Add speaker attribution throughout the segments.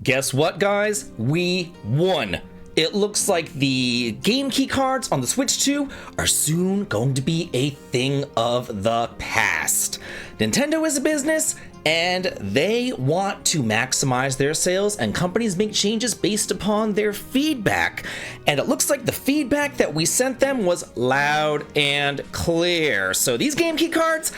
Speaker 1: guess what, guys? We won. It looks like the game key cards on the Switch 2 are soon going to be a thing of the past. Nintendo is a business, and they want to maximize their sales, and companies make changes based upon their feedback. And it looks like the feedback that we sent them was loud and clear. So these game key cards,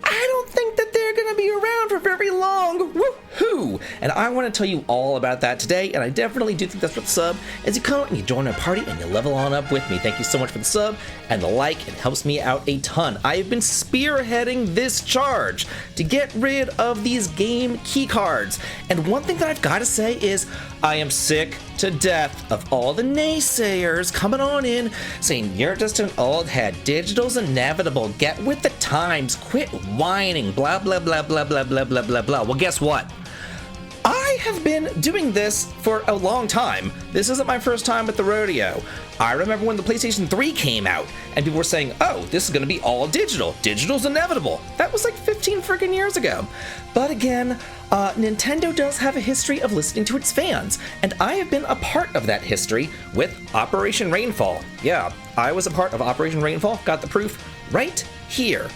Speaker 1: I don't think that they're going to be around for very long. Woohoo! And I want to tell you all about that today, and I definitely do think that's what the sub, as you come and you join our party and you level on up with me. Thank you so much for the sub and the like. It helps me out a ton. I have been spearheading this charge to get rid of these game key cards. And one thing that I've got to say is I am sick to death of all the naysayers coming on in saying you're just an old head, digital's inevitable, get with the times, quit whining, blah blah blah blah blah blah blah blah blah. Well, guess what? I have been doing this for a long time. This isn't my first time at the rodeo. I remember when the PlayStation 3 came out and people were saying, oh, this is going to be all digital. Digital's inevitable. That was like 15 freaking years ago. But again, Nintendo does have a history of listening to its fans, and I have been a part of that history with Operation Rainfall. Yeah, I was a part of Operation Rainfall. Got the proof right here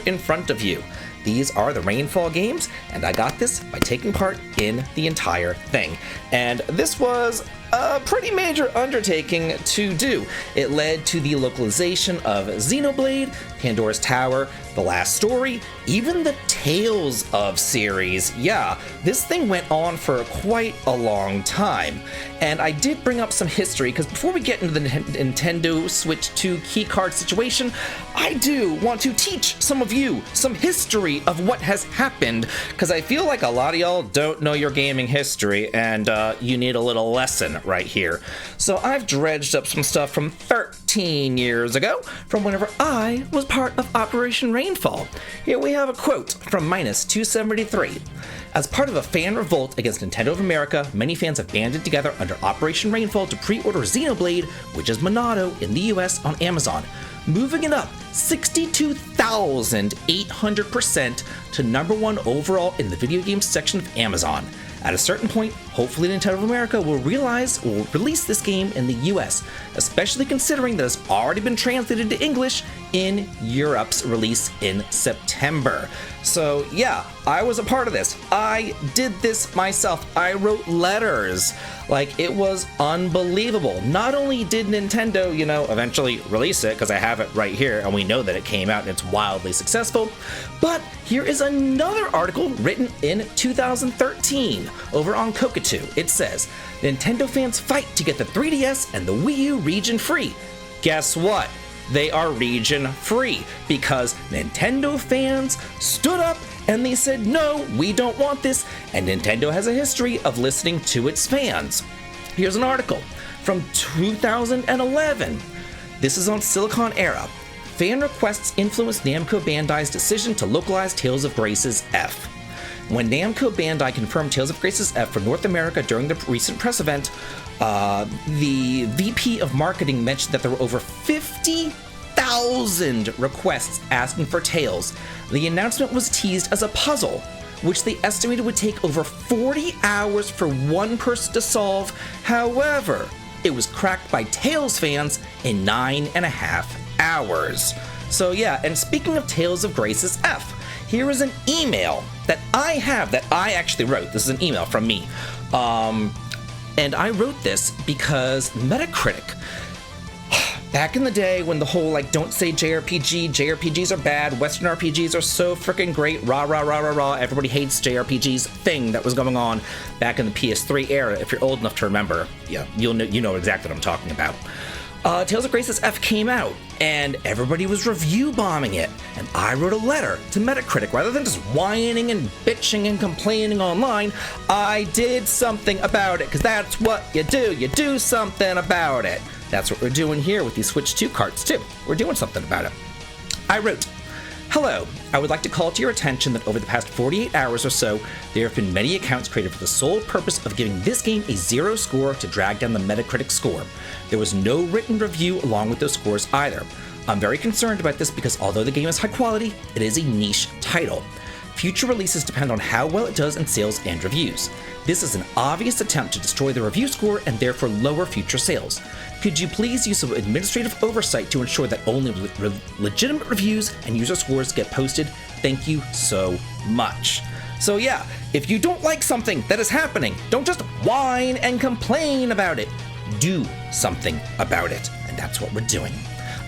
Speaker 1: in front of you. These are the Rainfall games, and I got this by taking part in the entire thing. And this was a pretty major undertaking to do. It led to the localization of Xenoblade, Pandora's Tower, The Last Story, even the Tales of series. Yeah, this thing went on for quite a long time. And I did bring up some history, because before we get into the Nintendo Switch 2 keycard situation, I do want to teach some of you some history of what has happened, because I feel like a lot of y'all don't know your gaming history, and you need a little lesson right here. So I've dredged up some stuff from 13 years ago, from whenever I was part of Operation Rainfall. Here we have a quote from -273. As part of a fan revolt against Nintendo of America, many fans have banded together under Operation Rainfall to pre-order Xenoblade, which is Monado, in the US on Amazon, moving it up 62,800% to #1 overall in the video games section of Amazon. At a certain point, hopefully Nintendo of America will release this game in the US, especially considering that it's already been translated to English in Europe's release in September. So yeah, I was a part of this. I did this myself. I wrote letters. Like, it was unbelievable. Not only did Nintendo, eventually release it, because I have it right here, and we know that it came out and it's wildly successful, but here is another article written in 2013 over on Kokotu. It says, Nintendo fans fight to get the 3DS and the Wii U region free. Guess what? They are region free because Nintendo fans stood up and they said, no, we don't want this, and Nintendo has a history of listening to its fans. Here's an article from 2011. This is on Silicon Era. Fan requests influenced Namco Bandai's decision to localize Tales of Grace's F. When Namco Bandai confirmed Tales of Grace's F for North America during the recent press event, the VP of marketing mentioned that there were over 50,000 requests asking for Tales. The announcement was teased as a puzzle, which they estimated would take over 40 hours for one person to solve. However, it was cracked by Tales fans in 9.5 hours. So yeah, and speaking of Tales of Grace's F, here is an email that I have that I actually wrote. This is an email from me. And I wrote this because Metacritic, back in the day when the whole, don't say JRPGs are bad, Western RPGs are so freaking great, rah, rah, rah, rah, rah, everybody hates JRPGs thing that was going on back in the PS3 era. If you're old enough to remember, yeah, you know exactly what I'm talking about. Tales of Grace's F came out, and everybody was review bombing it, and I wrote a letter to Metacritic. Rather than just whining and bitching and complaining online, I did something about it, because that's what you do something about it. That's what we're doing here with these Switch 2 carts, too. We're doing something about it. I wrote, hello, I would like to call to your attention that over the past 48 hours or so, there have been many accounts created for the sole purpose of giving this game a 0 score to drag down the Metacritic score. There was no written review along with those scores either. I'm very concerned about this because although the game is high quality, it is a niche title. Future releases depend on how well it does in sales and reviews. This is an obvious attempt to destroy the review score and therefore lower future sales. Could you please use some administrative oversight to ensure that only legitimate reviews and user scores get posted? Thank you so much. So yeah, if you don't like something that is happening, don't just whine and complain about it. Do something about it, and that's what we're doing.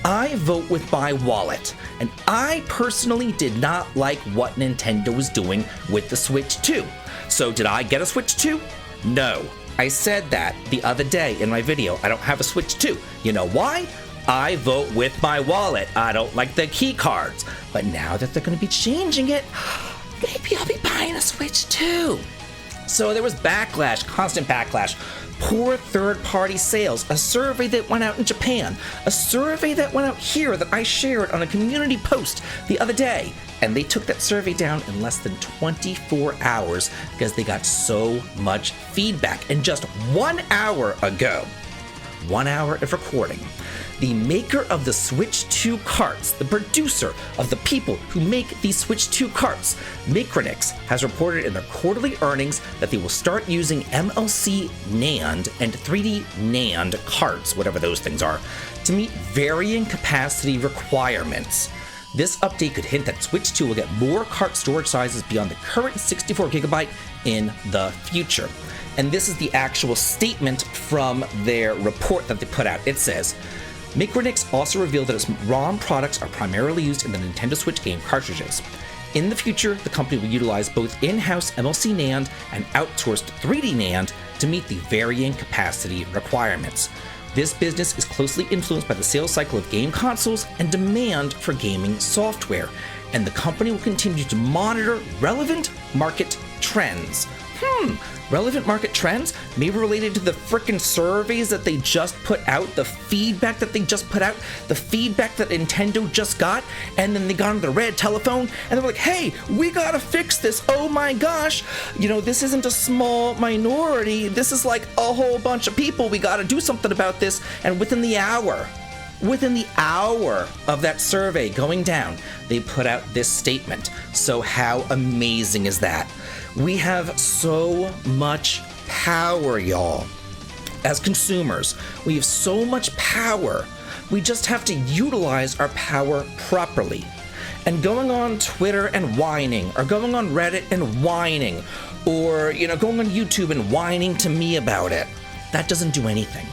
Speaker 1: I vote with my wallet, and I personally did not like what Nintendo was doing with the Switch 2. So did I get a Switch 2? No. I said that the other day in my video. I don't have a Switch 2. You know why? I vote with my wallet. I don't like the key cards. But now that they're going to be changing it, maybe I'll be buying a Switch 2. So there was backlash, constant backlash. Poor third-party sales, a survey that went out in Japan, a survey that went out here that I shared on a community post the other day, and they took that survey down in less than 24 hours because they got so much feedback. And just 1 hour ago, 1 hour of recording, the maker of the Switch 2 carts, the producer of the people who make these Switch 2 carts, Micronix, has reported in their quarterly earnings that they will start using MLC NAND and 3D NAND carts, whatever those things are, to meet varying capacity requirements. This update could hint that Switch 2 will get more cart storage sizes beyond the current 64GB in the future. And this is the actual statement from their report that they put out. It says, Micronix also revealed that its ROM products are primarily used in the Nintendo Switch game cartridges. In the future, the company will utilize both in-house MLC NAND and outsourced 3D NAND to meet the varying capacity requirements. This business is closely influenced by the sales cycle of game consoles and demand for gaming software, and the company will continue to monitor relevant market trends. Relevant market trends? Maybe related to the frickin' surveys that they just put out, the feedback that they just put out, the feedback that Nintendo just got, and then they got on the red telephone, and they were like, hey, we gotta fix this, oh my gosh, this isn't a small minority, this is like a whole bunch of people, we gotta do something about this, and within the hour of that survey going down, they put out this statement. So how amazing is that? We have so much power, y'all. As consumers, we have so much power. We just have to utilize our power properly. And going on Twitter and whining, or going on Reddit and whining, or going on YouTube and whining to me about it, that doesn't do anything.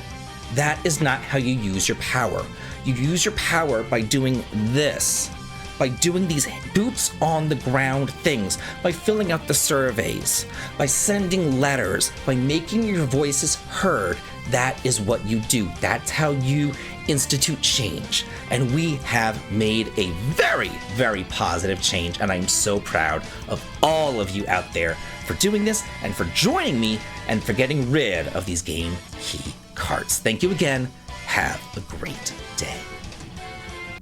Speaker 1: That is not how you use your power. You use your power by doing this, by doing these boots on the ground things, by filling out the surveys, by sending letters, by making your voices heard. That is what you do. That's how you institute change. And we have made a very, very positive change, and I'm so proud of all of you out there for doing this and for joining me and for getting rid of these game key carts. Thank you again. Have a great day.